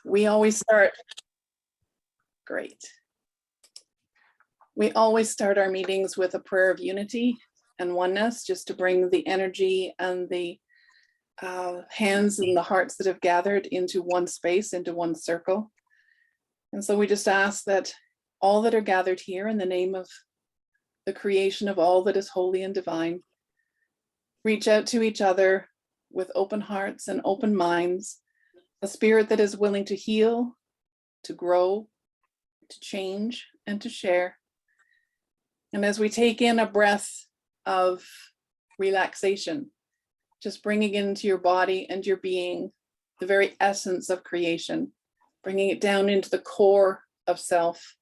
We always start, great. We always start our meetings with a prayer of unity and oneness, just to bring the energy and the hands and the hearts that have gathered into one space, into one circle. And so we just ask that all that are gathered here in the name of the creation of all that is holy and divine, reach out to each other with open hearts and open minds, a spirit that is willing to heal, to grow, to change, and to share. And as we take in a breath of relaxation, just bringing into your body and your being the very essence of creation, bringing it down into the core of self,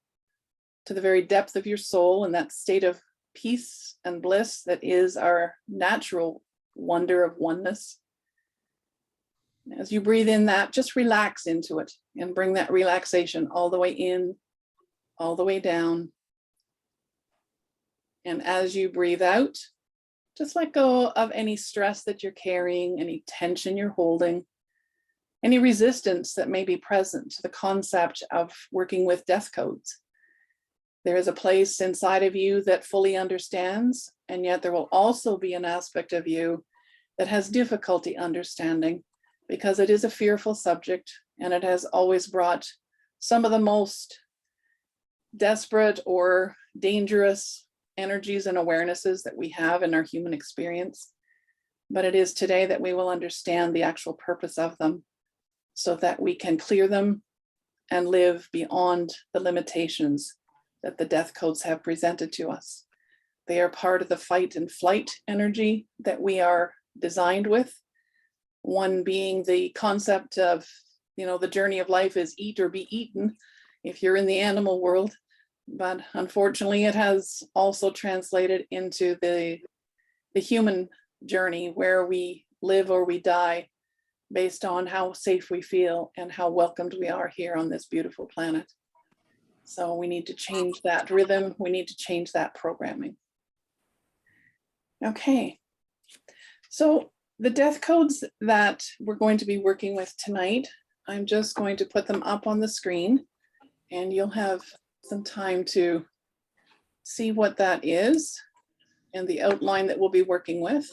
to the very depth of your soul, and that state of peace and bliss that is our natural wonder of oneness. As you breathe in that, just relax into it and bring that relaxation all the way in, all the way down. And as you breathe out, just let go of any stress that you're carrying, any tension you're holding, any resistance that may be present to the concept of working with death codes. There is a place inside of you that fully understands, and yet there will also be an aspect of you that has difficulty understanding, because it is a fearful subject and it has always brought some of the most desperate or dangerous energies and awarenesses that we have in our human experience. But it is today that we will understand the actual purpose of them, so that we can clear them and live beyond the limitations that the death codes have presented to us. They are part of the fight and flight energy that we are designed with. One being the concept of, the journey of life is eat or be eaten if you're in the animal world. But unfortunately, it has also translated into the human journey, where we live or we die based on how safe we feel and how welcomed we are here on this beautiful planet. So we need to change that rhythm. We need to change that programming. Okay. So the death codes that we're going to be working with tonight, I'm just going to put them up on the screen, and you'll have some time to see what that is and the outline that we'll be working with.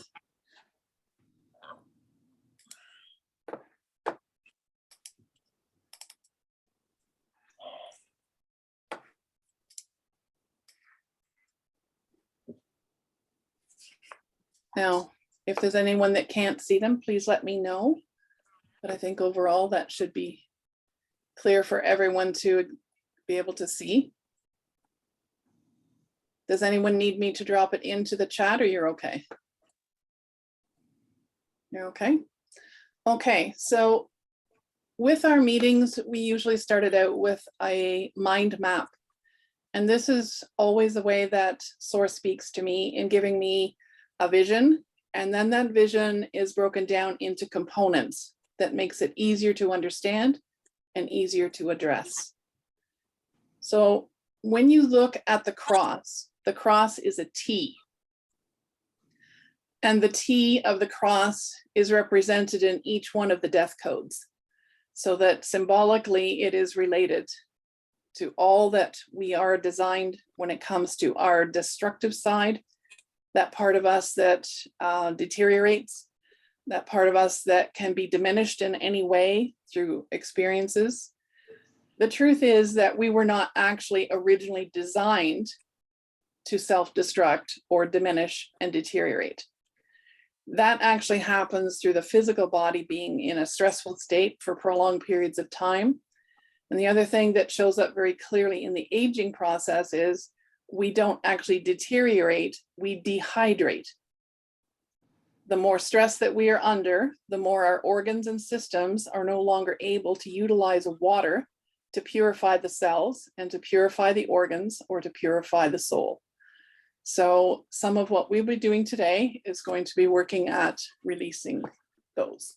Now, if there's anyone that can't see them, please let me know. But I think overall that should be clear for everyone to be able to see. Does anyone need me to drop it into the chat, or you're okay? You're okay? Okay, so with our meetings, we usually started out with a mind map. And this is always the way that Source speaks to me in giving me a vision, and then that vision is broken down into components that makes it easier to understand and easier to address. So when you look at the cross is a T. And the T of the cross is represented in each one of the death codes, so that symbolically it is related to all that we are designed when it comes to our destructive side, that part of us that deteriorates, that part of us that can be diminished in any way through experiences. The truth is that we were not actually originally designed to self-destruct or diminish and deteriorate. That actually happens through the physical body being in a stressful state for prolonged periods of time. And the other thing that shows up very clearly in the aging process is we don't actually deteriorate, we dehydrate. The more stress that we are under, the more our organs and systems are no longer able to utilize water to purify the cells and to purify the organs or to purify the soul. So some of what we'll be doing today is going to be working at releasing those.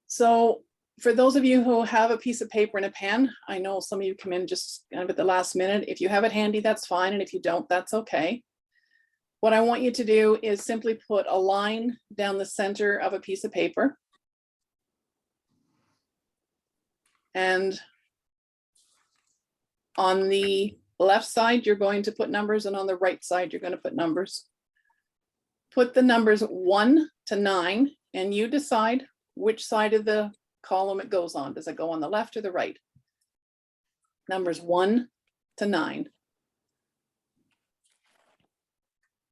So for those of you who have a piece of paper and a pen, I know some of you come in just kind of at the last minute. If you have it handy, that's fine. And if you don't, that's okay. What I want you to do is simply put a line down the center of a piece of paper. And on the left side, you're going to put numbers, and on the right side, you're going to put numbers. Put the numbers 1 to 9, and you decide which side of the column it goes on. Does it go on the left or the right? Numbers 1 to 9.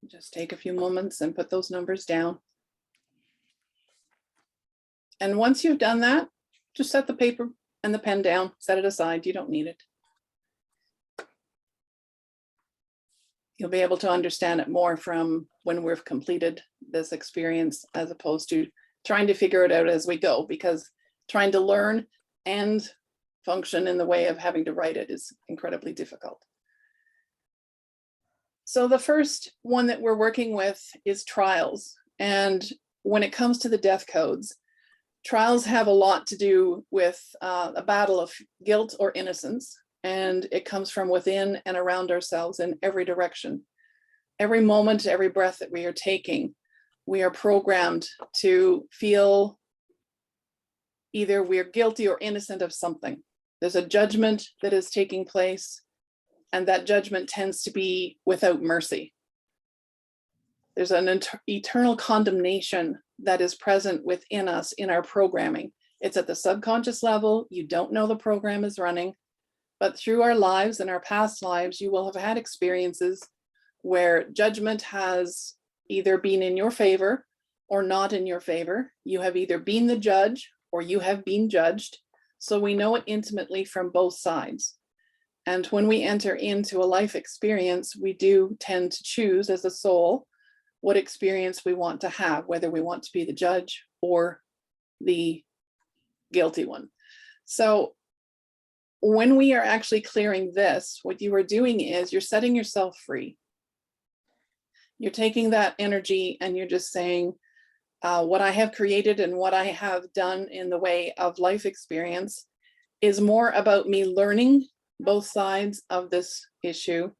Just take a few moments and put those numbers down. And once you've done that, just set the paper and the pen down, set it aside. You don't need it. You'll be able to understand it more from when we've completed this experience, as opposed to trying to figure it out as we go, because trying to learn and function in the way of having to write it is incredibly difficult. So the first one that we're working with is trials. And when it comes to the death codes, trials have a lot to do with a battle of guilt or innocence. And it comes from within and around ourselves in every direction. Every moment, every breath that we are taking, we are programmed to feel either we're guilty or innocent of something. There's a judgment that is taking place, and that judgment tends to be without mercy. There's an eternal condemnation that is present within us in our programming. It's at the subconscious level. You don't know the program is running. But through our lives and our past lives, you will have had experiences where judgment has either been in your favor or not in your favor. You have either been the judge or you have been judged. So we know it intimately from both sides. And when we enter into a life experience, we do tend to choose as a soul what experience we want to have, whether we want to be the judge or the guilty one. So when we are actually clearing this, what you are doing is you're setting yourself free. You're taking that energy and you're just saying, what I have created and what I have done in the way of life experience is more about me learning both sides of this issue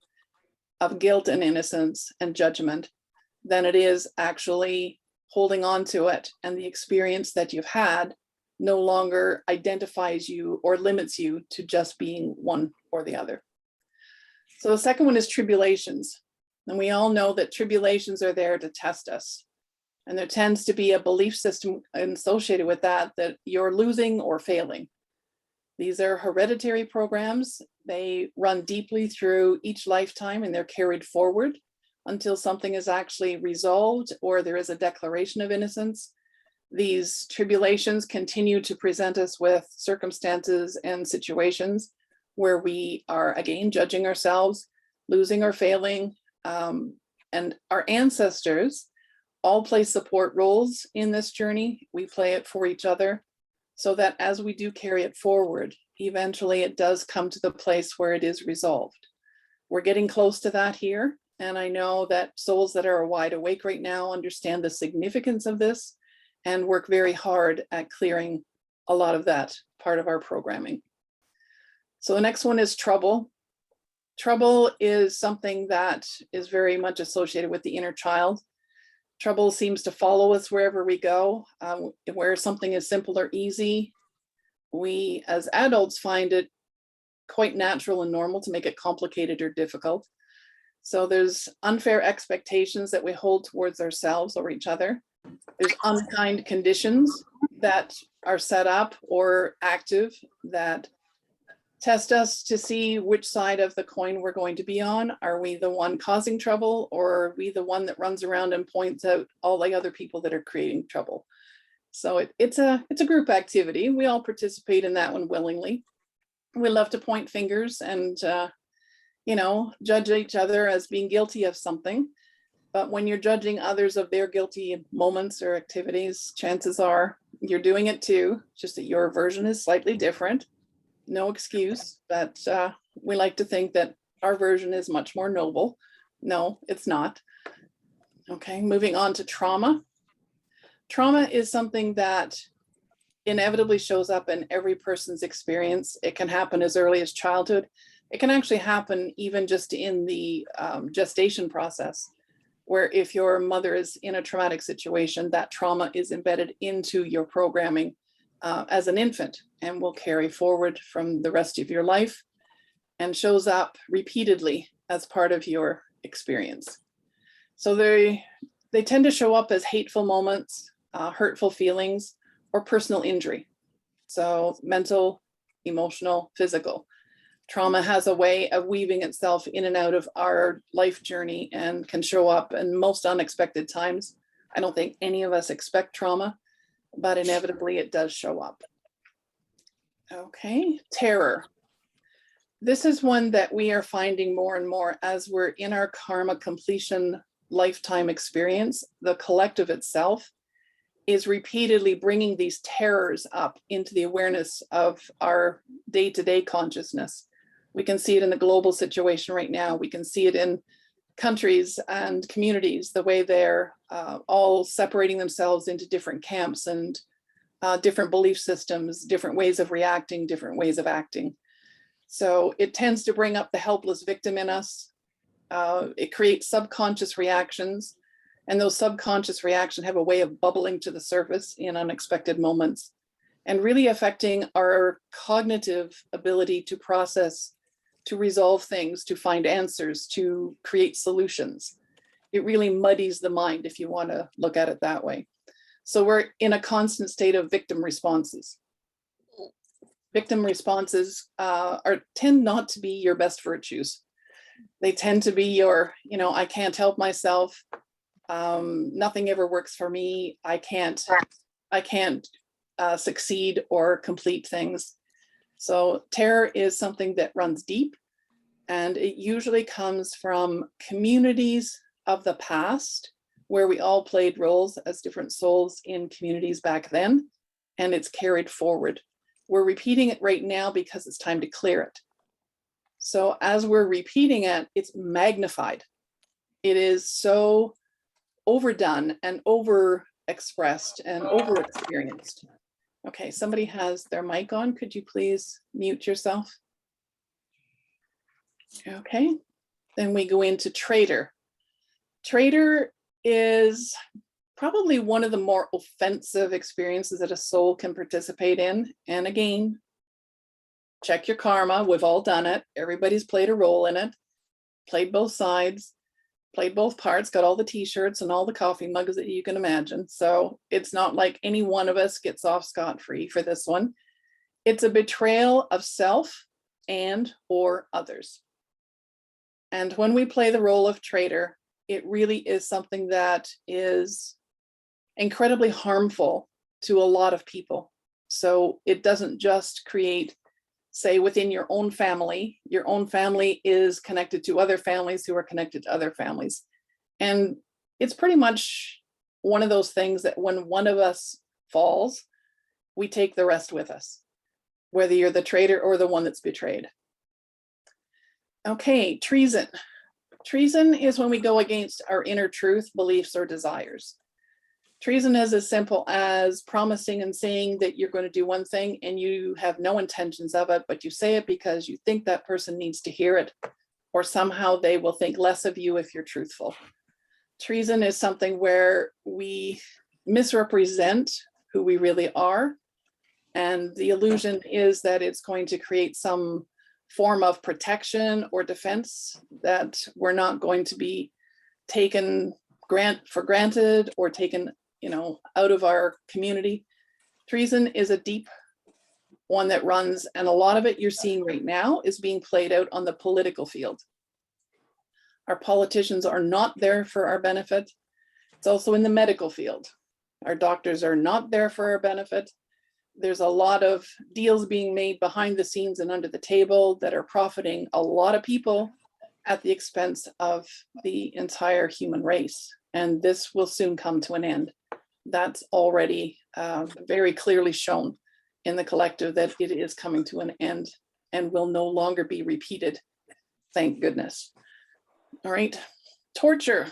of guilt and innocence and judgment than it is actually holding on to it. And the experience that you've had no longer identifies you or limits you to just being one or the other. So the second one is tribulations. And we all know that tribulations are there to test us. And there tends to be a belief system associated with that you're losing or failing. These are hereditary programs. They run deeply through each lifetime and they're carried forward until something is actually resolved or there is a declaration of innocence. These tribulations continue to present us with circumstances and situations where we are again judging ourselves, losing or failing, and our ancestors all play support roles in this journey. We play it for each other so that as we do carry it forward, eventually it does come to the place where it is resolved. We're getting close to that here. And I know that souls that are wide awake right now understand the significance of this and work very hard at clearing a lot of that part of our programming. So the next one is trouble. Trouble is something that is very much associated with the inner child. Trouble seems to follow us wherever we go. Where something is simple or easy, we as adults find it quite natural and normal to make it complicated or difficult. So there's unfair expectations that we hold towards ourselves or each other. There's unkind conditions that are set up or active that test us to see which side of the coin we're going to be on. Are we the one causing trouble, or are we the one that runs around and points out all the other people that are creating trouble? So it's a group activity. We all participate in that one willingly. We love to point fingers and judge each other as being guilty of something. But when you're judging others of their guilty moments or activities, chances are you're doing it too, just that your version is slightly different. No excuse, but we like to think that our version is much more noble. No, it's not. Okay, moving on to trauma. Trauma is something that inevitably shows up in every person's experience. It can happen as early as childhood. It can actually happen even just in the gestation process, where if your mother is in a traumatic situation, that trauma is embedded into your programming as an infant and will carry forward from the rest of your life and shows up repeatedly as part of your experience. So they tend to show up as hateful moments, hurtful feelings, or personal injury. So mental, emotional, physical. Trauma has a way of weaving itself in and out of our life journey and can show up in most unexpected times. I don't think any of us expect trauma, but inevitably it does show up. Okay, terror. This is one that we are finding more and more as we're in our karma completion lifetime experience. The collective itself is repeatedly bringing these terrors up into the awareness of our day-to-day consciousness. We can see it in the global situation right now. We can see it in countries and communities, the way they're all separating themselves into different camps and different belief systems, different ways of reacting, different ways of acting. So it tends to bring up the helpless victim in us. It creates subconscious reactions, and those subconscious reactions have a way of bubbling to the surface in unexpected moments and really affecting our cognitive ability to process, to resolve things, to find answers, to create solutions. It really muddies the mind if you want to look at it that way. So we're in a constant state of victim responses. Victim responses tend not to be your best virtues. They tend to be your, I can't help myself. Nothing ever works for me. I can't succeed or complete things. So terror is something that runs deep, and it usually comes from communities of the past where we all played roles as different souls in communities back then, and it's carried forward. We're repeating it right now because it's time to clear it. So as we're repeating it, it's magnified. It is so overdone and over-expressed and over-experienced. Okay, somebody has their mic on. Could you please mute yourself? Okay, then we go into traitor. Traitor is probably one of the more offensive experiences that a soul can participate in. And again, check your karma. We've all done it. Everybody's played a role in it, played both sides, played both parts, got all the t-shirts and all the coffee mugs that you can imagine. So it's not like any one of us gets off scot-free for this one. It's a betrayal of self and or others. And when we play the role of traitor, it really is something that is incredibly harmful to a lot of people. So it doesn't just create, say, within your own family is connected to other families who are connected to other families. And it's pretty much one of those things that when one of us falls, we take the rest with us, whether you're the traitor or the one that's betrayed. Okay, treason. Treason is when we go against our inner truth, beliefs, or desires. Treason is as simple as promising and saying that you're going to do one thing and you have no intentions of it, but you say it because you think that person needs to hear it, or somehow they will think less of you if you're truthful. Treason is something where we misrepresent who we really are, and the illusion is that it's going to create some form of protection or defense, that we're not going to be taken for granted or taken out of our community. Treason is a deep one that runs, and a lot of it you're seeing right now is being played out on the political field. Our politicians are not there for our benefit. It's also in the medical field. Our doctors are not there for our benefit. There's a lot of deals being made behind the scenes and under the table that are profiting a lot of people at the expense of the entire human race. And this will soon come to an end. That's already very clearly shown in the collective that it is coming to an end and will no longer be repeated. Thank goodness. All right, torture.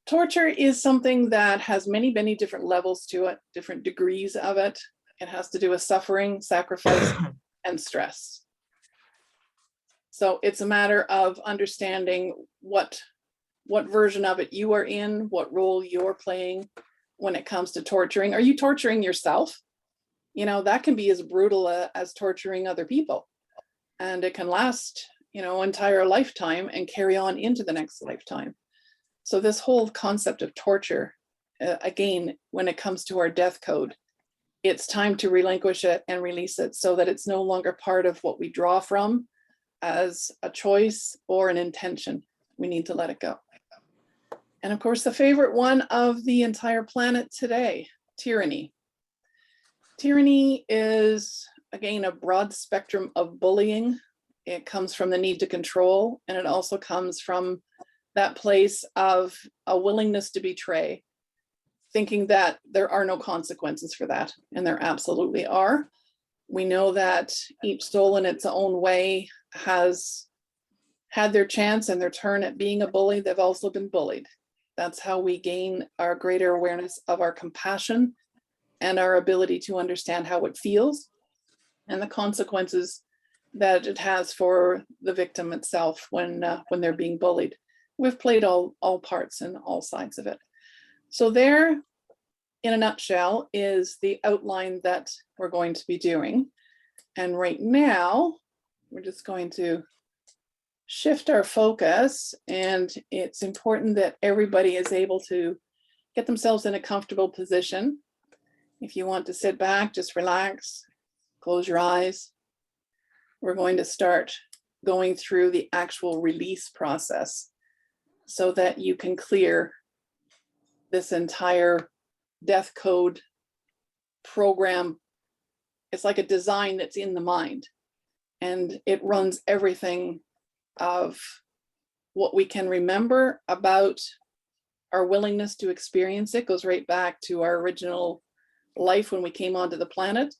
Torture is something that has many, many different levels to it, different degrees of it. It has to do with suffering, sacrifice, and stress. So it's a matter of understanding what version of it you are in, what role you're playing when it comes to torturing. Are you torturing yourself? you know, that can be as brutal as torturing other people. And it can last, you know, entire lifetime and carry on into the next lifetime. So this whole concept of torture, again, when it comes to our death code, it's time to relinquish it and release it so that it's no longer part of what we draw from as a choice or an intention. We need to let it go. And of course, the favorite one of the entire planet today, tyranny. Tyranny is, again, a broad spectrum of bullying. It comes from the need to control, and it also comes from that place of a willingness to betray, thinking that there are no consequences for that, and there absolutely are. We know that each soul in its own way has had their chance and their turn at being a bully. They've also been bullied. That's how we gain our greater awareness of our compassion and our ability to understand how it feels and the consequences that it has for the victim itself when they're being bullied. We've played all parts and all sides of it. So there, in a nutshell, is the outline that we're going to be doing. And right now, we're just going to shift our focus, and it's important that everybody is able to get themselves in a comfortable position. If you want to sit back, just relax, close your eyes. We're going to start going through the actual release process so that you can clear this entire death code program. It's like a design that's in the mind, and it runs everything of what we can remember about our willingness to experience it. Goes right back to our original life when we came onto the planet.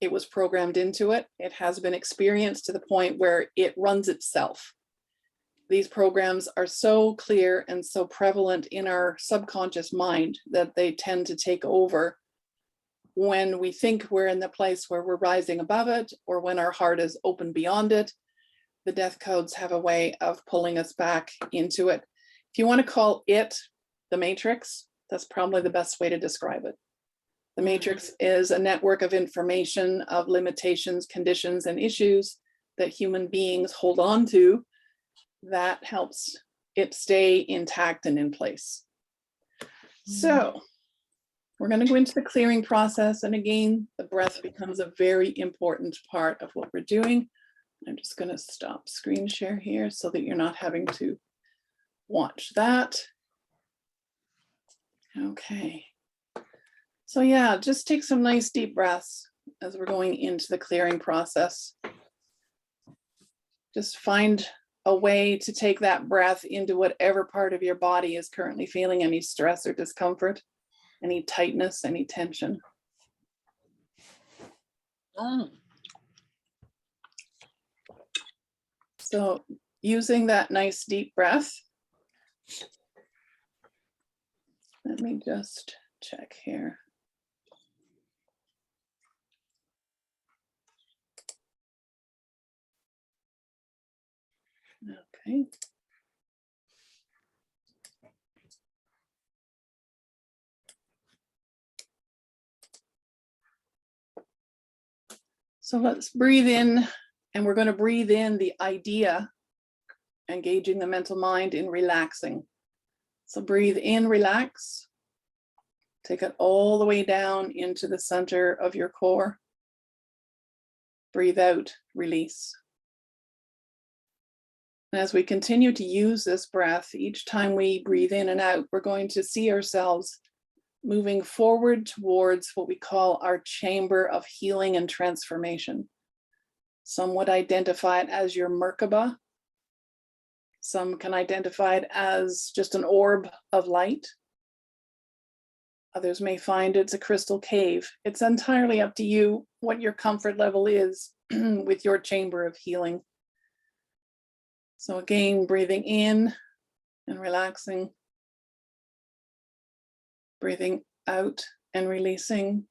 It was programmed into it. It has been experienced to the point where it runs itself. These programs are so clear and so prevalent in our subconscious mind that they tend to take over when we think we're in the place where we're rising above it, or when our heart is open beyond it. The death codes have a way of pulling us back into it. If you want to call it the matrix, that's probably the best way to describe it. The matrix is a network of information, of limitations, conditions, and issues that human beings hold on to that helps it stay intact and in place. So we're going to go into the clearing process. And again, the breath becomes a very important part of what we're doing. I'm just going to stop screen share here so that you're not having to watch that. Okay. So yeah, just take some nice deep breaths as we're going into the clearing process. Just find a way to take that breath into whatever part of your body is currently feeling any stress or discomfort, any tightness, any tension. So using that nice deep breath, let me just check here. Okay. So let's breathe in, and we're going to breathe in the idea, engaging the mental mind in relaxing. So breathe in, relax. Take it all the way down into the center of your core. Breathe out, release. And as we continue to use this breath, each time we breathe in and out, we're going to see ourselves moving forward towards what we call our chamber of healing and transformation. Some would identify it as your Merkaba. Some can identify it as just an orb of light. Others may find it's a crystal cave. It's entirely up to you what your comfort level is with your chamber of healing. So again, breathing in and relaxing. Breathing out and releasing.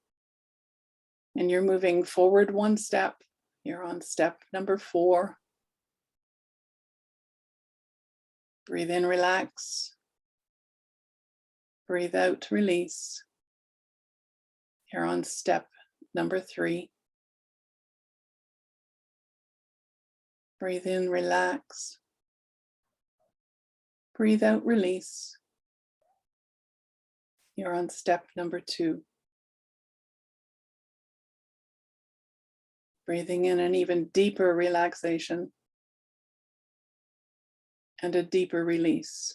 And you're moving forward one step. You're on step number 4. Breathe in, relax. Breathe out, release. You're on step number 3. Breathe in, relax. Breathe out, release. You're on step number 2. Breathing in an even deeper relaxation and a deeper release.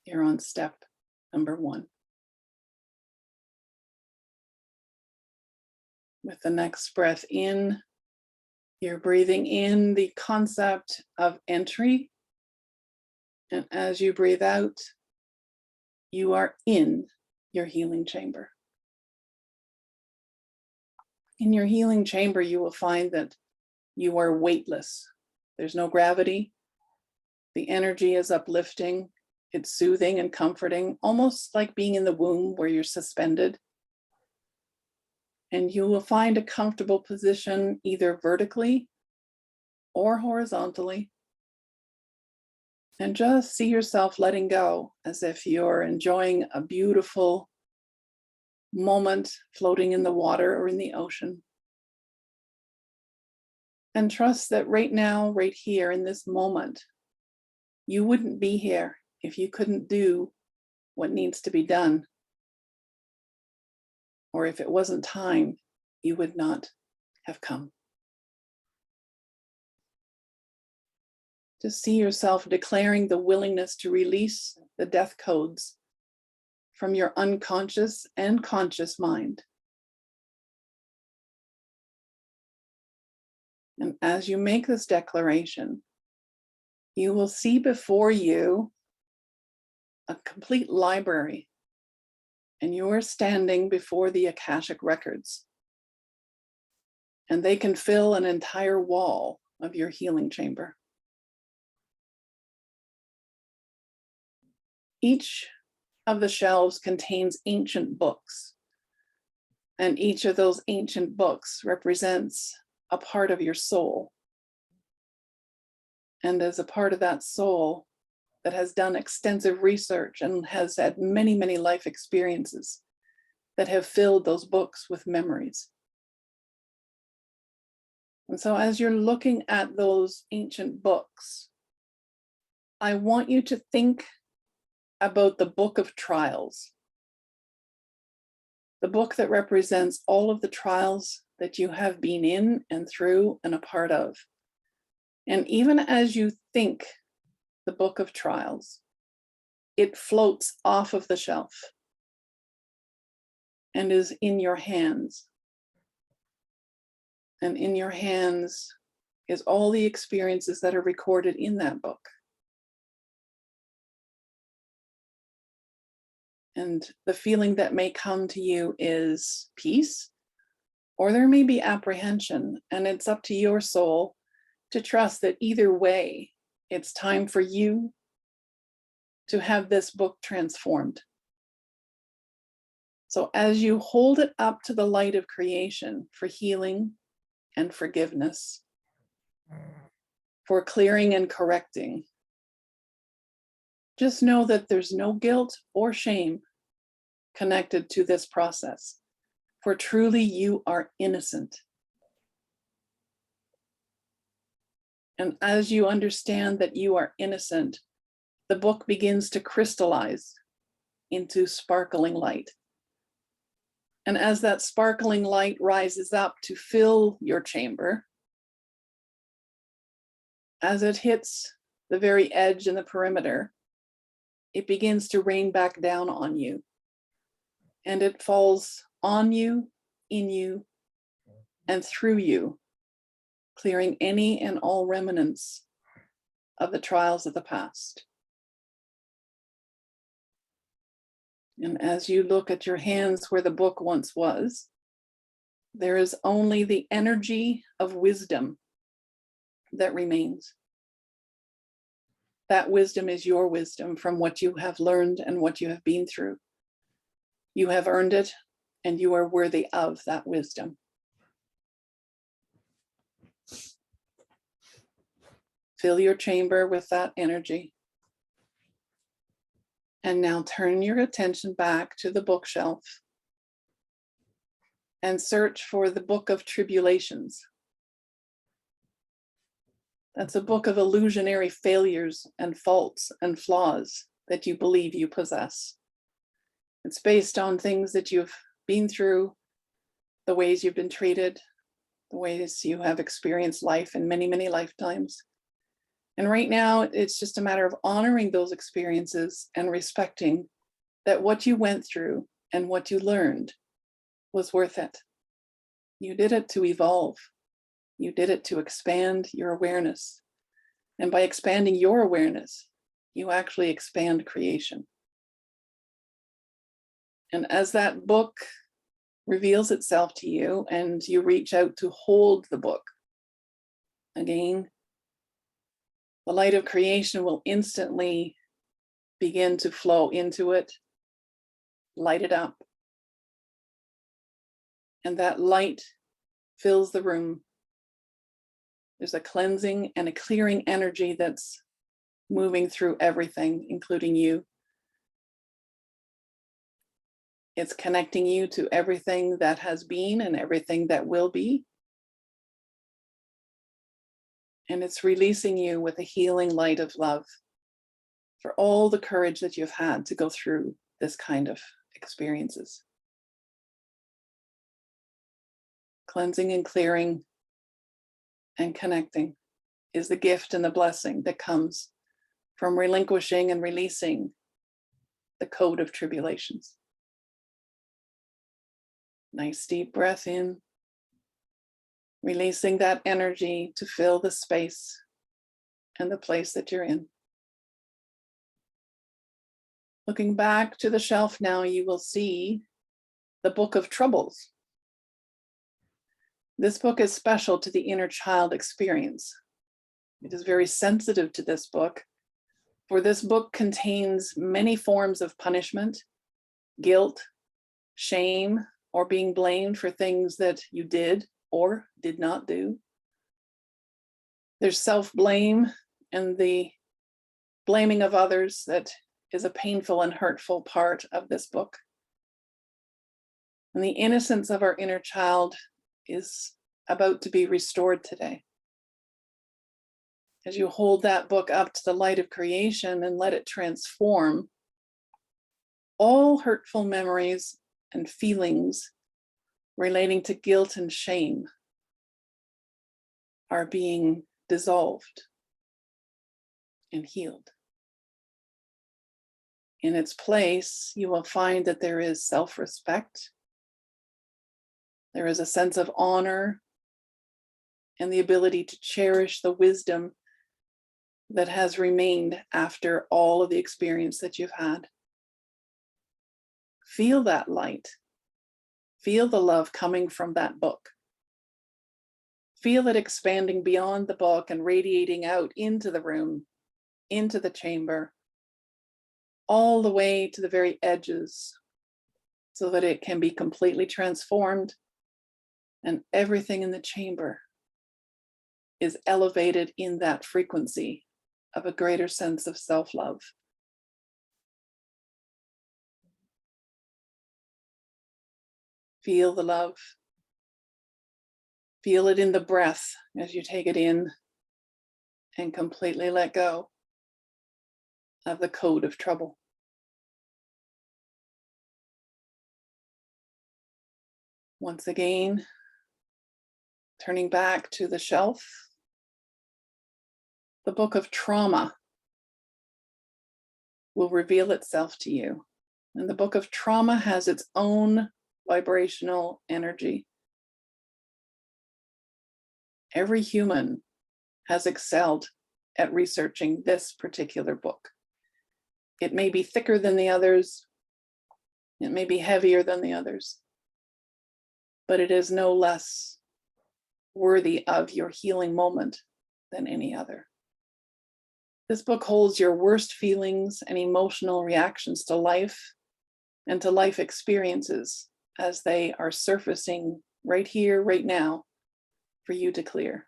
You're on step number 1. With the next breath in, you're breathing in the concept of entry. And as you breathe out, you are in your healing chamber. In your healing chamber, you will find that you are weightless. There's no gravity. The energy is uplifting. It's soothing and comforting, almost like being in the womb where you're suspended. And you will find a comfortable position either vertically or horizontally. And just see yourself letting go as if you're enjoying a beautiful moment floating in the water or in the ocean. And trust that right now, right here in this moment, you wouldn't be here if you couldn't do what needs to be done. Or if it wasn't time, you would not have come. Just see yourself declaring the willingness to release the death codes from your unconscious and conscious mind. And as you make this declaration, you will see before you a complete library, and you are standing before the Akashic records. And they can fill an entire wall of your healing chamber. Each of the shelves contains ancient books, and each of those ancient books represents a part of your soul. And as a part of that soul that has done extensive research and has had many, many life experiences that have filled those books with memories. And so as you're looking at those ancient books, I want you to think about the book of trials, the book that represents all of the trials that you have been in and through and a part of. And even as you think the book of trials, it floats off of the shelf and is in your hands. And in your hands is all the experiences that are recorded in that book. And the feeling that may come to you is peace, or there may be apprehension, and it's up to your soul to trust that either way, it's time for you to have this book transformed. So as you hold it up to the light of creation for healing and forgiveness, for clearing and correcting, just know that there's no guilt or shame connected to this process, for truly you are innocent. And as you understand that you are innocent, the book begins to crystallize into sparkling light. And as that sparkling light rises up to fill your chamber, as it hits the very edge and the perimeter, it begins to rain back down on you. And it falls on you, in you, and through you, clearing any and all remnants of the trials of the past. And as you look at your hands where the book once was, there is only the energy of wisdom that remains. That wisdom is your wisdom from what you have learned and what you have been through. You have earned it, and you are worthy of that wisdom. Fill your chamber with that energy. And now turn your attention back to the bookshelf. and search for the Book of Tribulations. That's a book of illusionary failures and faults and flaws that you believe you possess. It's based on things that you've been through, the ways you've been treated, the ways you have experienced life in many, many lifetimes. And right now, it's just a matter of honoring those experiences and respecting that what you went through and what you learned was worth it. You did it to evolve. You did it to expand your awareness. And by expanding your awareness, you actually expand creation. And as that book reveals itself to you and you reach out to hold the book, again, the light of creation will instantly begin to flow into it, light it up. And that light fills the room. There's a cleansing and a clearing energy that's moving through everything, including you. It's connecting you to everything that has been and everything that will be. And it's releasing you with a healing light of love for all the courage that you've had to go through this kind of experiences. Cleansing and clearing and connecting is the gift and the blessing that comes from relinquishing and releasing the code of tribulations. Nice deep breath in, releasing that energy to fill the space and the place that you're in. Looking back to the shelf now, you will see the Book of Troubles. This book is special to the inner child experience. It is very sensitive to this book, for this book contains many forms of punishment, guilt, shame, or being blamed for things that you did or did not do. There's self-blame and the blaming of others that is a painful and hurtful part of this book. And the innocence of our inner child is about to be restored today. As you hold that book up to the light of creation and let it transform, all hurtful memories and feelings relating to guilt and shame are being dissolved and healed. In its place, you will find that there is self-respect. There is a sense of honor and the ability to cherish the wisdom that has remained after all of the experience that you've had. Feel that light. Feel the love coming from that book. Feel it expanding beyond the book and radiating out into the room, into the chamber, all the way to the very edges, so that it can be completely transformed and everything in the chamber is elevated in that frequency of a greater sense of self-love. Feel the love. Feel it in the breath as you take it in and completely let go of the code of trouble. Once again, turning back to the shelf, the Book of Trauma will reveal itself to you. And the Book of Trauma has its own vibrational energy. Every human has excelled at researching this particular book. It may be thicker than the others, it may be heavier than the others, but it is no less worthy of your healing moment than any other. This book holds your worst feelings and emotional reactions to life and to life experiences as they are surfacing right here, right now, for you to clear.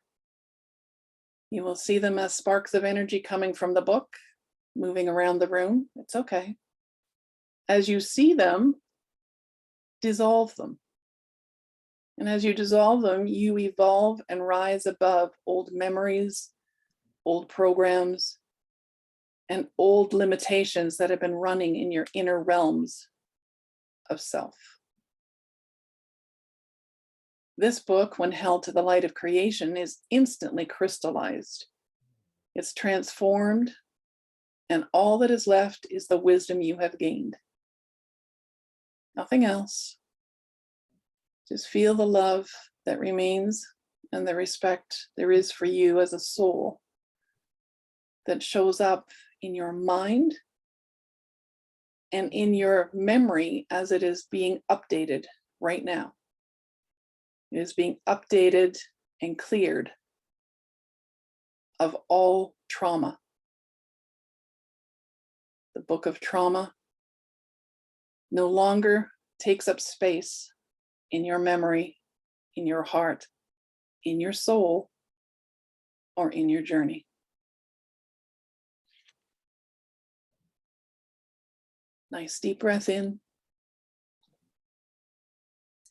You will see them as sparks of energy coming from the book, moving around the room. It's okay. As you see them, dissolve them. And as you dissolve them, you evolve and rise above old memories, old programs, and old limitations that have been running in your inner realms of self. This book, when held to the light of creation, is instantly crystallized. It's transformed, and all that is left is the wisdom you have gained. Nothing else. Just feel the love that remains and the respect there is for you as a soul that shows up in your mind and in your memory as it is being updated right now. It is being updated and cleared of all trauma. The book of trauma no longer takes up space in your memory, in your heart, in your soul, or in your journey. Nice deep breath in.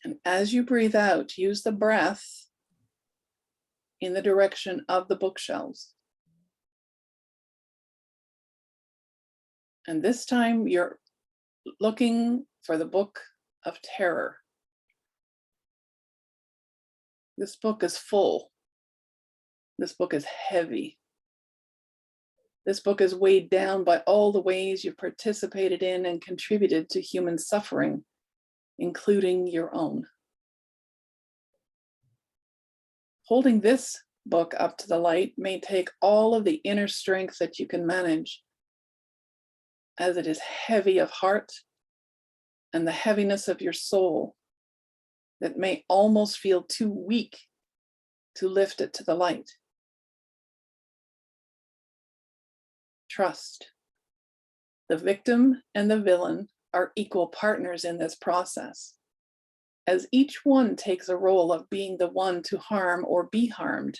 And as you breathe out, use the breath in the direction of the bookshelves. And this time you're looking for the book of terror. This book is full. This book is heavy. This book is weighed down by all the ways you've participated in and contributed to human suffering, including your own. Holding this book up to the light may take all of the inner strength that you can manage, as it is heavy of heart and the heaviness of your soul that may almost feel too weak to lift it to the light. Trust. The victim and the villain are equal partners in this process, as each one takes a role of being the one to harm or be harmed.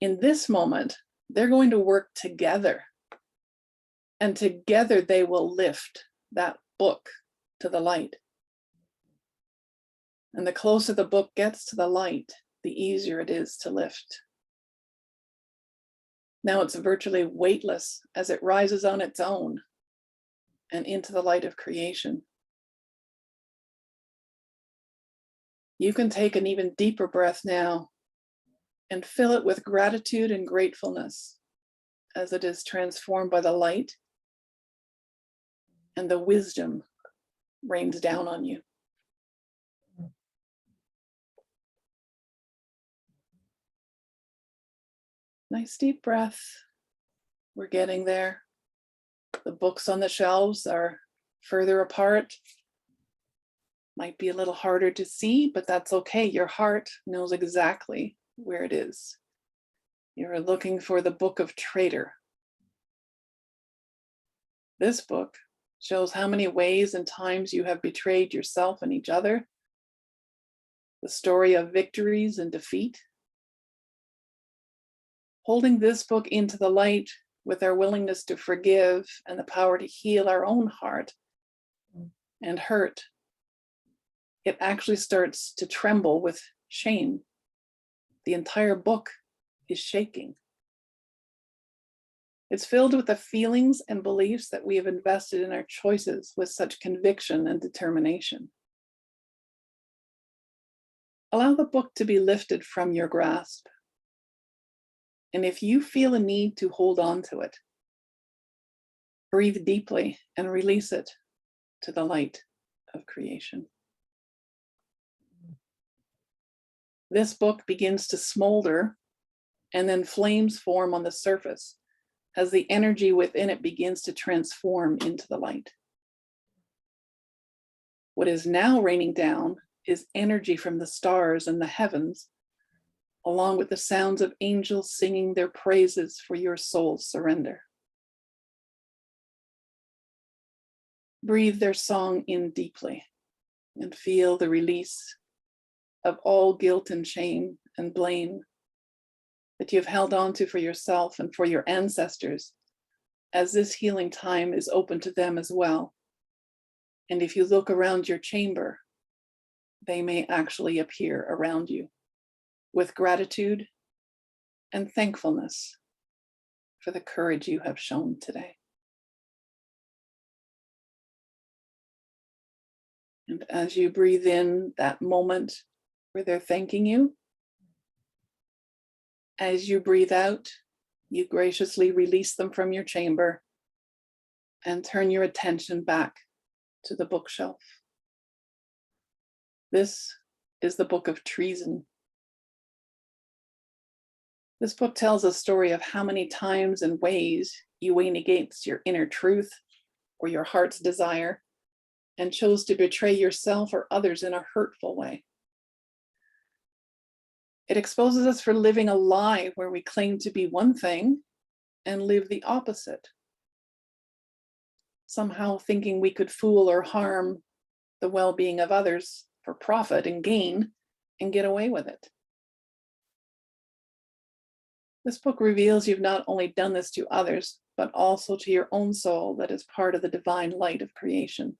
In this moment, they're going to work together, and together they will lift that book to the light. And the closer the book gets to the light, the easier it is to lift. Now it's virtually weightless as it rises on its own and into the light of creation. You can take an even deeper breath now and fill it with gratitude and gratefulness as it is transformed by the light and the wisdom rains down on you. Nice deep breath. We're getting there. The books on the shelves are further apart. Might be a little harder to see, but that's okay. Your heart knows exactly where it is. You're looking for the book of Traitor. This book shows how many ways and times you have betrayed yourself and each other. The story of victories and defeat. Holding this book into the light with our willingness to forgive and the power to heal our own heart and hurt, it actually starts to tremble with shame. The entire book is shaking. It's filled with the feelings and beliefs that we have invested in our choices with such conviction and determination. Allow the book to be lifted from your grasp. And if you feel a need to hold on to it, breathe deeply and release it to the light of creation. This book begins to smolder, and then flames form on the surface as the energy within it begins to transform into the light. What is now raining down is energy from the stars and the heavens, along with the sounds of angels singing their praises for your soul's surrender. Breathe their song in deeply and feel the release of all guilt and shame and blame that you've held on to for yourself and for your ancestors, as this healing time is open to them as well. And if you look around your chamber, they may actually appear around you with gratitude and thankfulness for the courage you have shown today. And as you breathe in that moment where they're thanking you, as you breathe out, you graciously release them from your chamber and turn your attention back to the bookshelf. This is the Book of Treason. This book tells a story of how many times and ways you went against your inner truth or your heart's desire and chose to betray yourself or others in a hurtful way. It exposes us for living a lie where we claim to be one thing and live the opposite, somehow thinking we could fool or harm the well-being of others for profit and gain and get away with it. This book reveals you've not only done this to others, but also to your own soul that is part of the divine light of creation.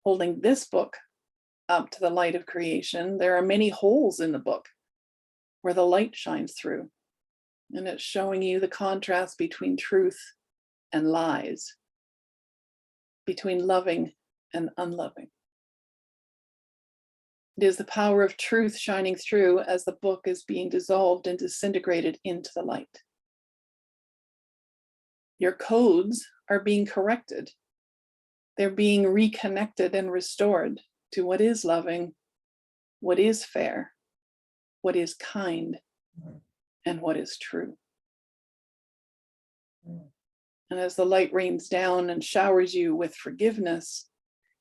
Holding this book up to the light of creation, there are many holes in the book where the light shines through, and it's showing you the contrast between truth and lies, between loving and unloving. It is the power of truth shining through as the book is being dissolved and disintegrated into the light. Your codes are being corrected. They're being reconnected and restored to what is loving, what is fair, what is kind, and what is true. And as the light rains down and showers you with forgiveness,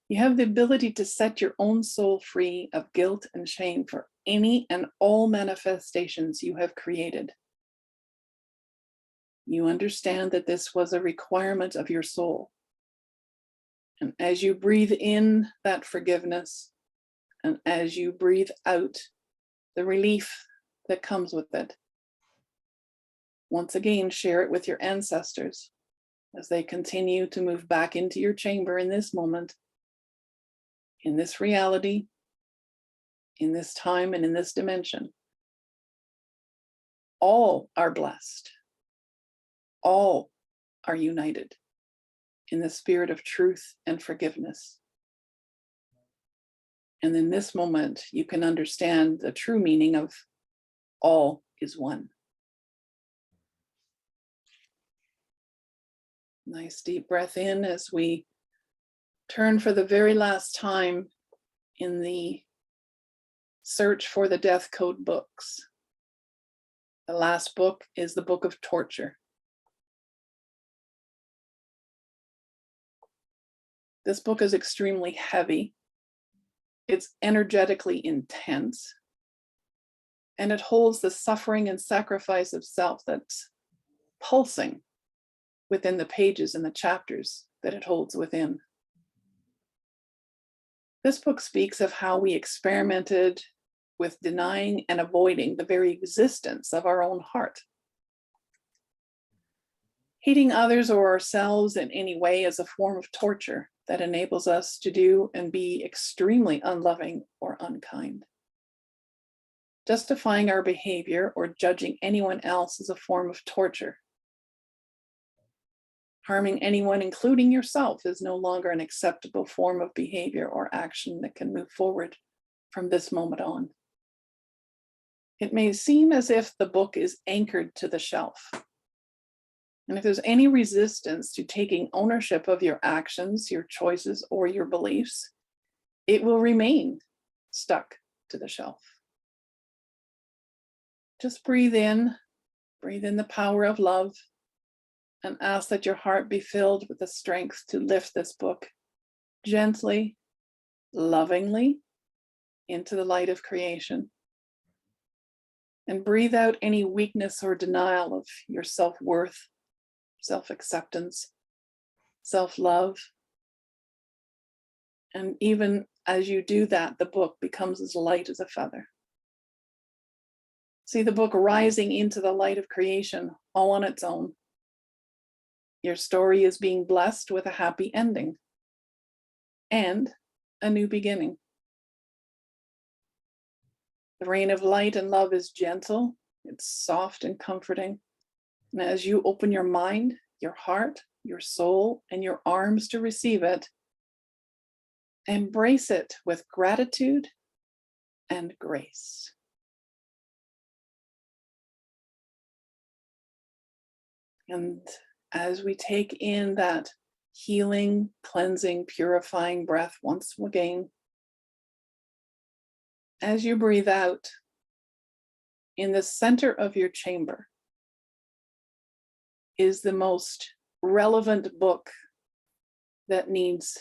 you have the ability to set your own soul free of guilt and shame for any and all manifestations you have created. You understand that this was a requirement of your soul. And as you breathe in that forgiveness, and as you breathe out the relief that comes with it, once again, share it with your ancestors as they continue to move back into your chamber in this moment, in this reality, in this time, and in this dimension. All are blessed. All are united in the spirit of truth and forgiveness. And in this moment, you can understand the true meaning of all is one. Nice deep breath in as we turn for the very last time in the search for the death code books. The last book is the Book of Torture. This book is extremely heavy. It's energetically intense. And it holds the suffering and sacrifice of self that's pulsing within the pages and the chapters that it holds within. This book speaks of how we experimented with denying and avoiding the very existence of our own heart. Hating others or ourselves in any way is a form of torture that enables us to do and be extremely unloving or unkind. Justifying our behavior or judging anyone else is a form of torture. Harming anyone, including yourself, is no longer an acceptable form of behavior or action that can move forward from this moment on. It may seem as if the book is anchored to the shelf. And if there's any resistance to taking ownership of your actions, your choices, or your beliefs, it will remain stuck to the shelf. Just breathe in the power of love, and ask that your heart be filled with the strength to lift this book gently, lovingly into the light of creation. And breathe out any weakness or denial of your self-worth, self-acceptance, self-love. And even as you do that, the book becomes as light as a feather. See the book rising into the light of creation all on its own. Your story is being blessed with a happy ending. And a new beginning. The rain of light and love is gentle, it's soft and comforting. And as you open your mind, your heart, your soul, and your arms to receive it, embrace it with gratitude and grace. And as we take in that healing, cleansing, purifying breath once again, as you breathe out, in the center of your chamber is the most relevant book that needs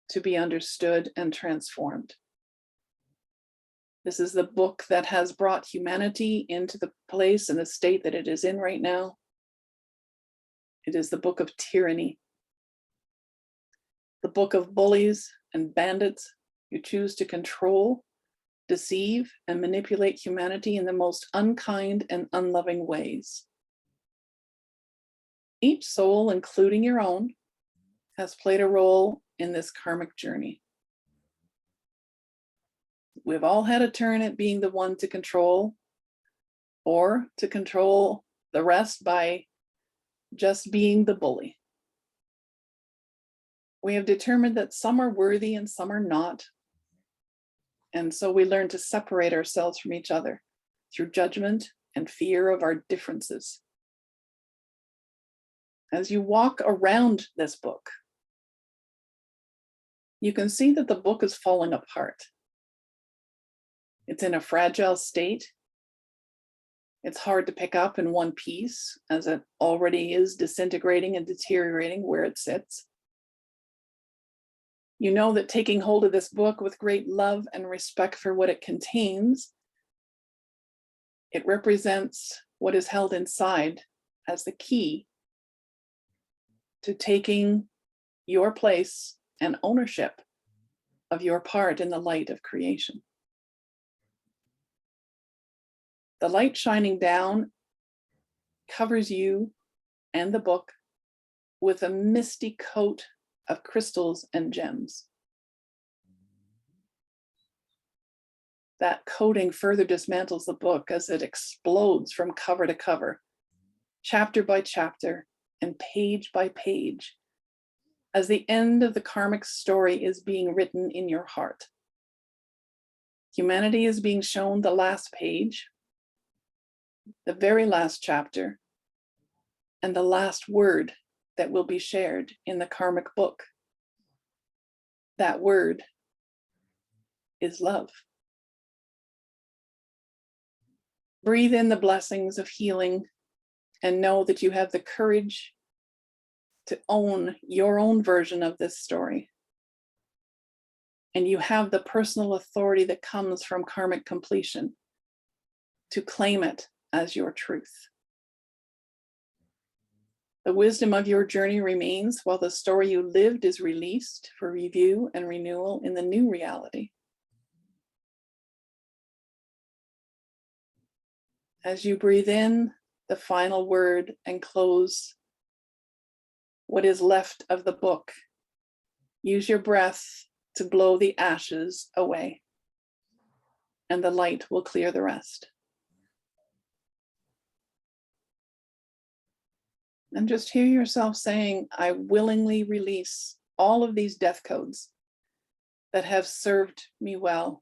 to be understood and transformed. This is the book that has brought humanity into the place and the state that it is in right now. It is the book of tyranny, the book of bullies and bandits who choose to control, deceive, and manipulate humanity in the most unkind and unloving ways. Each soul, including your own, has played a role in this karmic journey. We've all had a turn at being the one to control, or to control the rest by just being the bully. We have determined that some are worthy and some are not. And so we learn to separate ourselves from each other through judgment and fear of our differences. As you walk around this book, you can see that the book is falling apart. It's in a fragile state. It's hard to pick up in one piece, as it already is disintegrating and deteriorating where it sits. You know that taking hold of this book with great love and respect for what it contains, it represents what is held inside as the key to taking your place and ownership of your part in the light of creation. The light shining down covers you and the book with a misty coat of crystals and gems. That coating further dismantles the book as it explodes from cover to cover, chapter by chapter, and page by page, as the end of the karmic story is being written in your heart. Humanity is being shown the last page, the very last chapter, and the last word that will be shared in the karmic book. That word is love. Breathe in the blessings of healing and know that you have the courage to own your own version of this story. And you have the personal authority that comes from karmic completion to claim it as your truth. The wisdom of your journey remains while the story you lived is released for review and renewal in the new reality. As you breathe in the final word and close what is left of the book, use your breath to blow the ashes away, and the light will clear the rest. And just hear yourself saying, I willingly release all of these death codes that have served me well,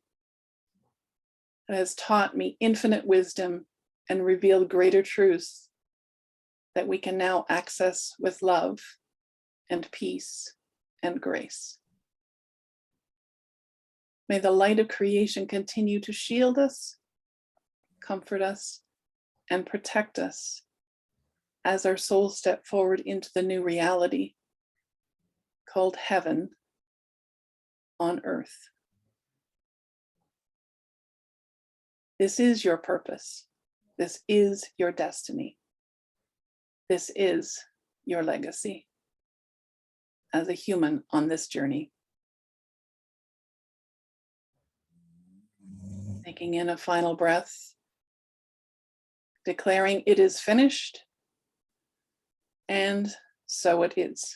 that has taught me infinite wisdom and revealed greater truths that we can now access with love and peace and grace. May the light of creation continue to shield us, comfort us, and protect us as our souls step forward into the new reality called heaven on earth. This is your purpose. This is your destiny. This is your legacy as a human on this journey. Taking in a final breath, declaring it is finished, and so it is.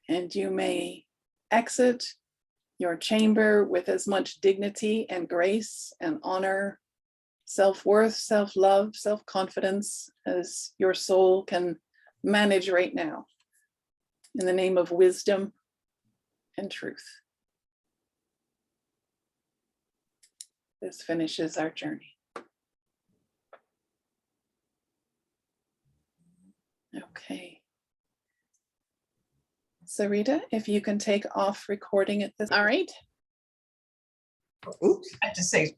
And you may exit your chamber with as much dignity and grace and honor, self-worth, self-love, self-confidence as your soul can manage right now. In the name of wisdom and truth. This finishes our journey. Okay. Sarita, if you can take off recording at this. All right. Oops, I have to say